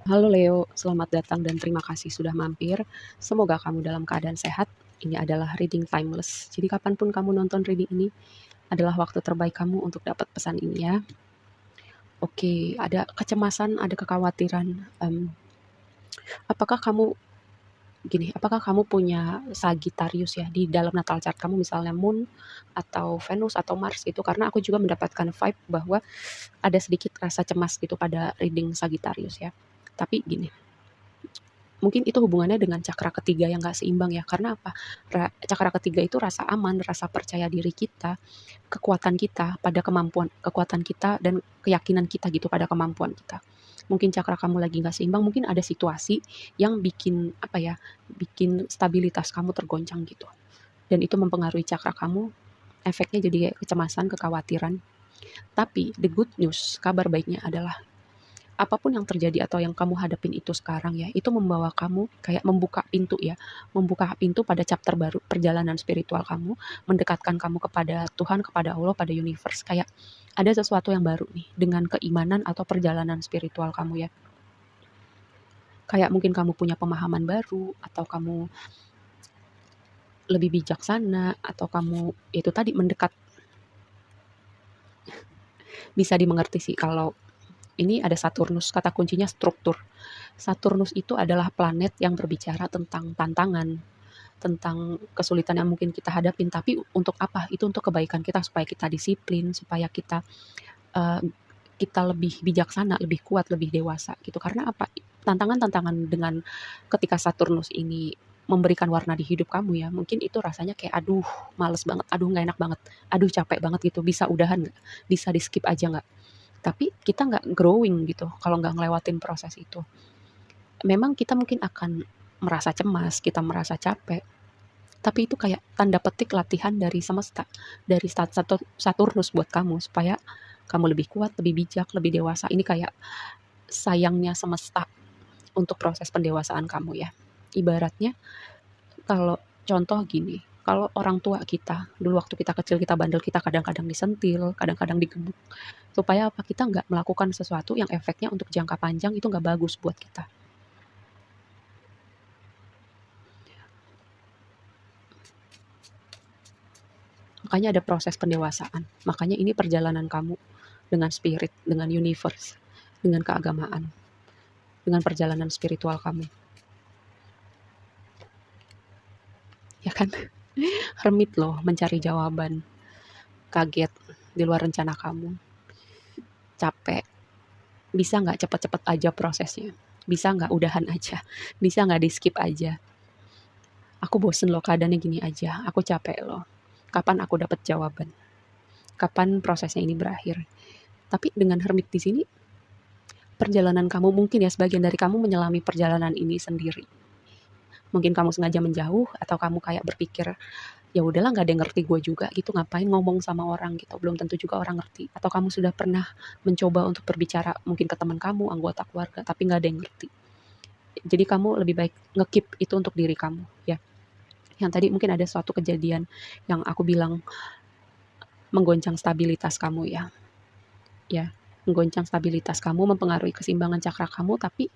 Halo Leo, selamat datang dan terima kasih sudah mampir. Semoga kamu dalam keadaan sehat. Ini adalah reading timeless. Jadi kapanpun kamu nonton reading ini adalah waktu terbaik kamu untuk dapat pesan ini ya. Oke, ada kecemasan, ada kekhawatiran. Apakah kamu apakah kamu punya Sagittarius ya di dalam natal chart kamu, misalnya Moon atau Venus atau Mars itu, karena aku juga mendapatkan vibe bahwa ada sedikit rasa cemas gitu pada reading Sagittarius ya. Tapi gini, mungkin itu hubungannya dengan cakra ketiga yang nggak seimbang ya. Karena apa? Cakra ketiga itu rasa aman, rasa percaya diri kita, kekuatan kita pada kemampuan, kekuatan kita dan keyakinan kita gitu pada kemampuan kita. Mungkin cakra kamu lagi nggak seimbang, mungkin ada situasi yang bikin apa ya, bikin stabilitas kamu tergoncang gitu. Dan itu mempengaruhi cakra kamu, efeknya jadi kayak kecemasan, kekhawatiran. Tapi the good news, kabar baiknya adalah apapun yang terjadi atau yang kamu hadapin itu sekarang ya, itu membawa kamu kayak membuka pintu pada chapter baru perjalanan spiritual kamu, mendekatkan kamu kepada Tuhan, kepada Allah, pada universe. Kayak ada sesuatu yang baru nih dengan keimanan atau perjalanan spiritual kamu ya. Kayak mungkin kamu punya pemahaman baru, atau kamu lebih bijaksana, atau kamu itu tadi mendekat, bisa dimengerti sih kalau ini ada Saturnus, kata kuncinya struktur. Saturnus itu adalah planet yang berbicara tentang tantangan, tentang kesulitan yang mungkin kita hadapin, tapi untuk apa? Itu untuk kebaikan kita, supaya kita disiplin, supaya uh, kita lebih bijaksana, lebih kuat, lebih dewasa gitu. Karena apa? Tantangan-tantangan dengan ketika Saturnus ini memberikan warna di hidup kamu ya, mungkin itu rasanya kayak aduh males banget, aduh nggak enak banget, aduh capek banget gitu, bisa udahan nggak, bisa di skip aja nggak, tapi kita nggak growing gitu kalau nggak ngelewatin proses itu. Memang kita mungkin akan merasa cemas, kita merasa capek, tapi itu kayak tanda petik latihan dari semesta, dari Saturnus buat kamu, supaya kamu lebih kuat, lebih bijak, lebih dewasa. Ini kayak sayangnya semesta untuk proses pendewasaan kamu ya. Ibaratnya kalau contoh gini, kalau orang tua kita, dulu waktu kita kecil kita bandel, kita kadang-kadang disentil, kadang-kadang digebuk. Supaya apa? Kita nggak melakukan sesuatu yang efeknya untuk jangka panjang itu nggak bagus buat kita. Makanya ada proses pendewasaan. Makanya ini perjalanan kamu dengan spirit, dengan universe, dengan keagamaan, dengan perjalanan spiritual kamu. Ya kan? Hermit loh, mencari jawaban, kaget, di luar rencana kamu, capek. Bisa nggak cepet-cepet aja prosesnya? Bisa nggak udahan aja? Bisa nggak di skip aja? Aku bosen loh keadaannya gini aja. Aku capek loh. Kapan aku dapat jawaban? Kapan prosesnya ini berakhir? Tapi dengan hermit di sini, perjalanan kamu mungkin ya, sebagian dari kamu menyelami perjalanan ini sendiri. Mungkin kamu sengaja menjauh, atau kamu kayak berpikir ya udahlah nggak ada yang ngerti gue juga gitu, ngapain ngomong sama orang gitu, belum tentu juga orang ngerti. Atau kamu sudah pernah mencoba untuk berbicara mungkin ke teman kamu, anggota keluarga, tapi nggak ada yang ngerti. Jadi kamu lebih baik ngekip itu untuk diri kamu ya. Yang tadi mungkin ada suatu kejadian yang aku bilang menggoncang stabilitas kamu ya, menggoncang stabilitas kamu, mempengaruhi keseimbangan cakra kamu. Tapi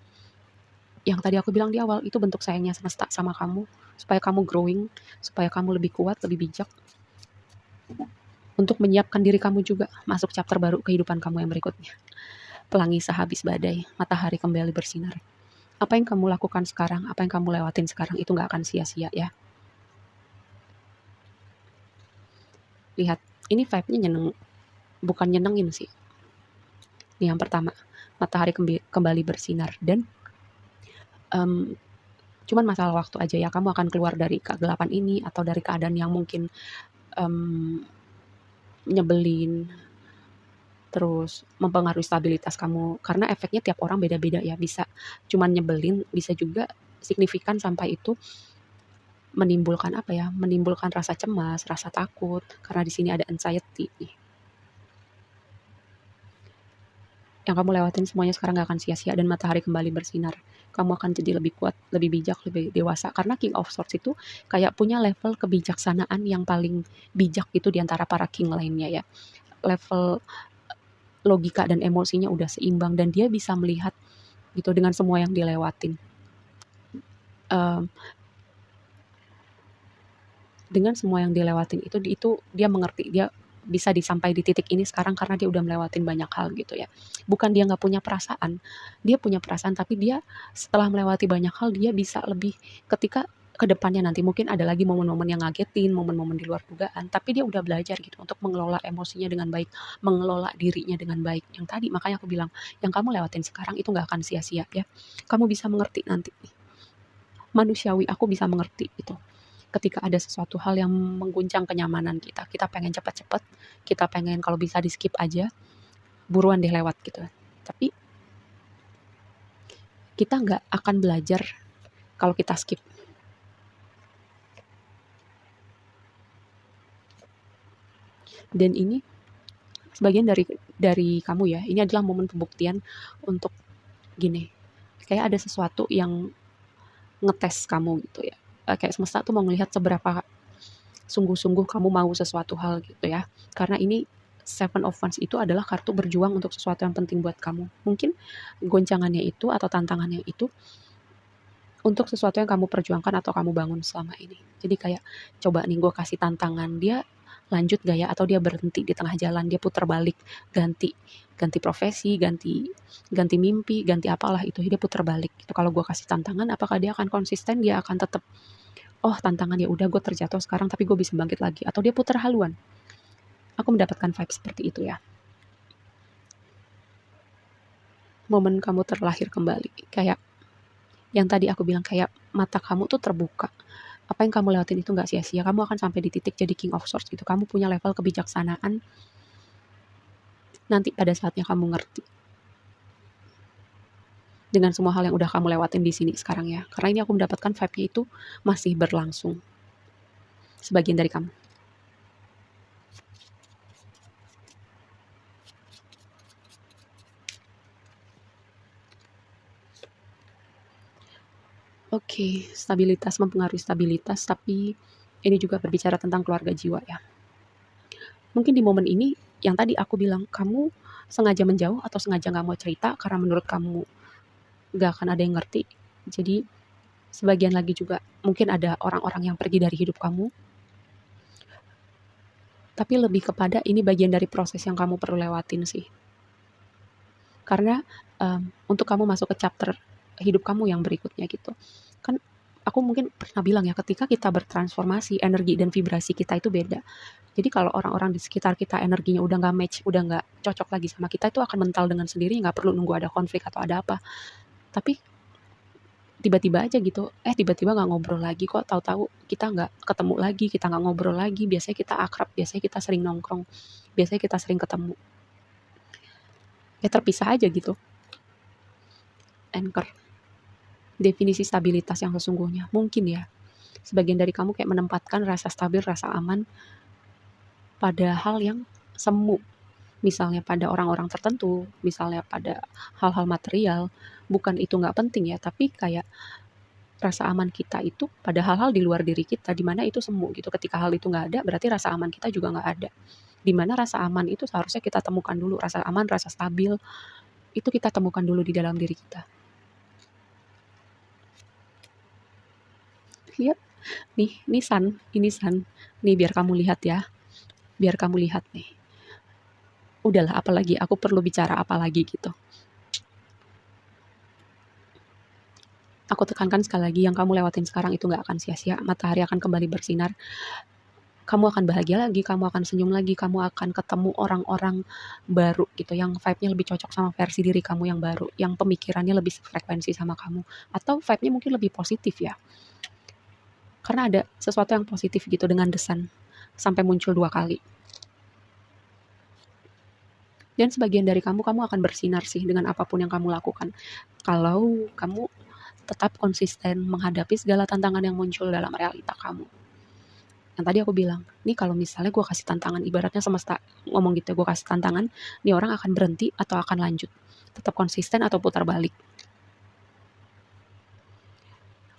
yang tadi aku bilang di awal, itu bentuk sayangnya semesta sama kamu, supaya kamu growing, supaya kamu lebih kuat, lebih bijak, untuk menyiapkan diri kamu juga masuk chapter baru kehidupan kamu yang berikutnya. Pelangi sehabis badai, matahari kembali bersinar. Apa yang kamu lakukan sekarang, apa yang kamu lewatin sekarang, itu nggak akan sia-sia ya. Lihat, ini vibe-nya nyeneng, bukan nyenengin sih. Ini yang pertama, matahari kembali bersinar, dan um, cuman masalah waktu aja ya, kamu akan keluar dari kegelapan ini, atau dari keadaan yang mungkin um, nyebelin, terus mempengaruhi stabilitas kamu, karena efeknya tiap orang beda-beda ya, bisa cuman nyebelin, bisa juga signifikan sampai itu menimbulkan apa ya, menimbulkan rasa cemas, rasa takut, karena di sini ada anxiety nih. Yang kamu lewatin semuanya sekarang gak akan sia-sia, dan matahari kembali bersinar. Kamu akan jadi lebih kuat, lebih bijak, lebih dewasa, karena King of Swords itu kayak punya level kebijaksanaan yang paling bijak gitu di antara para king lainnya ya. Level logika dan emosinya udah seimbang, dan dia bisa melihat gitu dengan semua yang dilewatin. Um, dengan semua yang dilewatin itu dia mengerti, dia bisa disampai di titik ini sekarang karena dia udah melewatin banyak hal gitu ya. Bukan dia nggak punya perasaan, dia punya perasaan tapi dia setelah melewati banyak hal dia bisa lebih ketika kedepannya nanti mungkin ada lagi momen-momen yang ngagetin, momen-momen di luar dugaan, tapi dia udah belajar gitu untuk mengelola emosinya dengan baik, mengelola dirinya dengan baik. Yang tadi makanya aku bilang, yang kamu lewatin sekarang itu nggak akan sia-sia ya. Kamu bisa mengerti nanti. Manusiawi, aku bisa mengerti itu ketika ada sesuatu hal yang mengguncang kenyamanan kita. Kita pengen cepet-cepet, kita pengen kalau bisa di skip aja, buruan deh lewat gitu. Tapi kita nggak akan belajar kalau kita skip. Dan ini sebagian dari kamu ya, ini adalah momen pembuktian untuk gini, kayak ada sesuatu yang ngetes kamu gitu ya. Kayak semesta tuh mau ngelihat seberapa sungguh-sungguh kamu mau sesuatu hal gitu ya. Karena ini Seven of Wands itu adalah kartu berjuang untuk sesuatu yang penting buat kamu. Mungkin goncangannya itu atau tantangannya itu untuk sesuatu yang kamu perjuangkan atau kamu bangun selama ini. Jadi kayak coba nih gue kasih tantangan, dia lanjut gak ya atau dia berhenti di tengah jalan, dia putar balik, ganti ganti profesi, ganti ganti mimpi, ganti apalah itu, dia putar balik. Itu kalau gue kasih tantangan, apakah dia akan konsisten, dia akan tetap oh tantangan ya udah gue terjatuh sekarang tapi gue bisa bangkit lagi atau dia putar haluan. Aku mendapatkan vibe seperti itu ya. Momen kamu terlahir kembali. Kayak yang tadi aku bilang kayak mata kamu tuh terbuka. Apa yang kamu lewatin itu nggak sia-sia. Kamu akan sampai di titik jadi King of Swords gitu. Kamu punya level kebijaksanaan. Nanti pada saatnya kamu ngerti. Dengan semua hal yang udah kamu lewatin di sini sekarang ya. Karena ini aku mendapatkan vibe-nya itu masih berlangsung. Sebagian dari kamu. Oke, stabilitas mempengaruhi stabilitas, tapi ini juga berbicara tentang keluarga jiwa ya. Mungkin di momen ini, yang tadi aku bilang, kamu sengaja menjauh atau sengaja nggak mau cerita karena menurut kamu nggak akan ada yang ngerti. Jadi, sebagian lagi juga mungkin ada orang-orang yang pergi dari hidup kamu, tapi lebih kepada ini bagian dari proses yang kamu perlu lewatin sih. Karena untuk kamu masuk ke chapter hidup kamu yang berikutnya gitu. Kan aku mungkin pernah bilang ya, ketika kita bertransformasi, energi dan vibrasi kita itu beda. Jadi kalau orang-orang di sekitar kita energinya udah nggak match, udah nggak cocok lagi sama kita, itu akan mental dengan sendiri, nggak perlu nunggu ada konflik atau ada apa. Tapi tiba-tiba aja gitu, tiba-tiba nggak ngobrol lagi kok, tahu-tahu kita nggak ketemu lagi, kita nggak ngobrol lagi, biasanya kita akrab, biasanya kita sering nongkrong, biasanya kita sering ketemu. Ya terpisah aja gitu. Anchor. Definisi stabilitas yang sesungguhnya. Mungkin ya, sebagian dari kamu kayak menempatkan rasa stabil, rasa aman pada hal yang semu. Misalnya pada orang-orang tertentu, misalnya pada hal-hal material. Bukan itu nggak penting ya, tapi kayak rasa aman kita itu pada hal-hal di luar diri kita, di mana itu semu gitu. Ketika hal itu nggak ada, berarti rasa aman kita juga nggak ada. Di mana rasa aman itu seharusnya kita temukan dulu. Rasa aman, rasa stabil, itu kita temukan dulu di dalam diri kita. Yep. Nih San, ini San. Nih biar kamu lihat ya. Biar kamu lihat nih. Udahlah, apalagi aku perlu bicara apa lagi gitu. Aku tekankan sekali lagi, yang kamu lewatin sekarang itu gak akan sia-sia. Matahari akan kembali bersinar. Kamu akan bahagia lagi, kamu akan senyum lagi, kamu akan ketemu orang-orang baru gitu, yang vibe-nya lebih cocok sama versi diri kamu yang baru, yang pemikirannya lebih frekuensi sama kamu. Atau vibe-nya mungkin lebih positif ya. Karena ada sesuatu yang positif gitu dengan desan. Sampai muncul 2 kali. Dan sebagian dari kamu akan bersinar sih dengan apapun yang kamu lakukan. Kalau kamu tetap konsisten menghadapi segala tantangan yang muncul dalam realita kamu. Yang tadi aku bilang, nih kalau misalnya gue kasih tantangan, ibaratnya semesta ngomong gitu, gue kasih tantangan, nih orang akan berhenti atau akan lanjut. Tetap konsisten atau putar balik.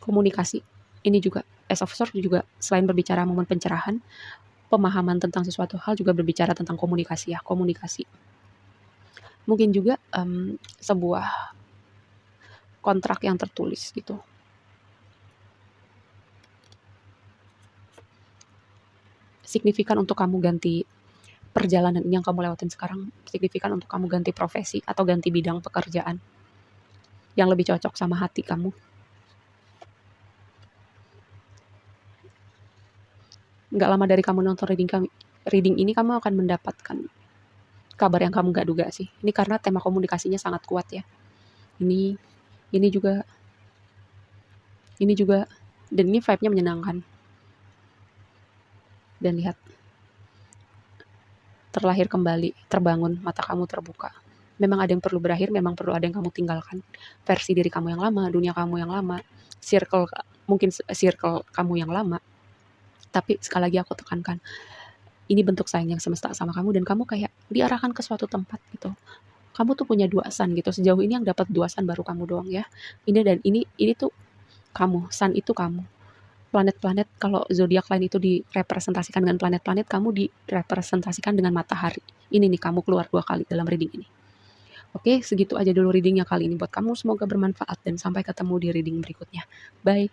Komunikasi, ini juga, Ace of Swords juga selain berbicara momen pencerahan, pemahaman tentang sesuatu hal juga berbicara tentang komunikasi ya, komunikasi. Mungkin juga sebuah kontrak yang tertulis gitu. Signifikan untuk kamu ganti perjalanan yang kamu lewatin sekarang, signifikan untuk kamu ganti profesi atau ganti bidang pekerjaan yang lebih cocok sama hati kamu. Nggak lama dari kamu nonton reading ini, kamu akan mendapatkan kabar yang kamu nggak duga sih. Ini karena tema komunikasinya sangat kuat ya. Ini juga dan ini vibe-nya menyenangkan. Dan lihat, terlahir kembali, terbangun, mata kamu terbuka. Memang ada yang perlu berakhir, memang perlu ada yang kamu tinggalkan. Versi diri kamu yang lama, dunia kamu yang lama, mungkin circle kamu yang lama. Tapi sekali lagi aku tekankan, ini bentuk sayang yang semesta sama kamu, dan kamu kayak diarahkan ke suatu tempat gitu. Kamu tuh punya 2 sun gitu. Sejauh ini yang dapat 2 sun baru kamu doang ya. Ini tuh kamu, sun itu kamu. Planet-planet, kalau zodiak lain itu direpresentasikan dengan planet-planet, kamu direpresentasikan dengan matahari. Ini nih, kamu keluar 2 kali dalam reading ini. Oke, segitu aja dulu readingnya kali ini buat kamu. Semoga bermanfaat dan sampai ketemu di reading berikutnya. Bye.